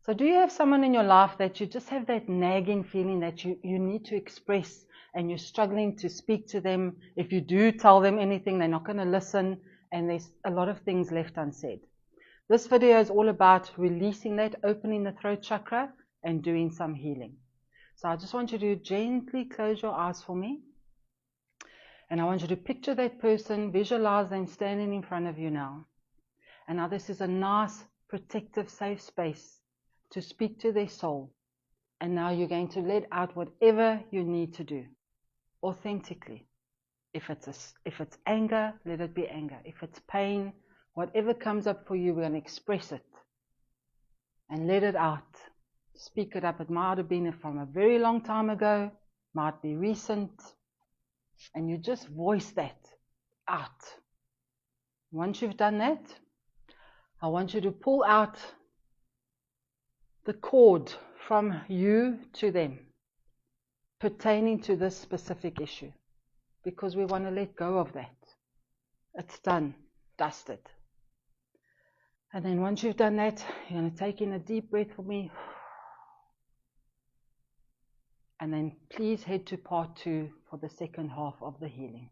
So do you have someone in your life that you just have that nagging feeling that you need to express, and you're struggling to speak to them? If you do tell them anything, they're not going to listen, and there's a lot of things left unsaid. This video is all about releasing that, opening the throat chakra, and doing some healing. So I just want you to gently close your eyes for me. And I want you to picture that person, visualize them standing in front of you now. And now this is a nice, protective, safe space to speak to their soul. And now you're going to let out whatever you need to do, authentically. If it's anger, let it be anger. If it's pain, whatever comes up for you, we're going to express it. And let it out. Speak it up. It might have been from a very long time ago, might be recent. And you just voice that out. Once you've done that, I want you to pull out the cord from you to them pertaining to this specific issue, because we want to let go of that. It's done, dusted. And then once you've done that, you're going to take in a deep breath for me. And then please head to part 2 for the second half of the healing.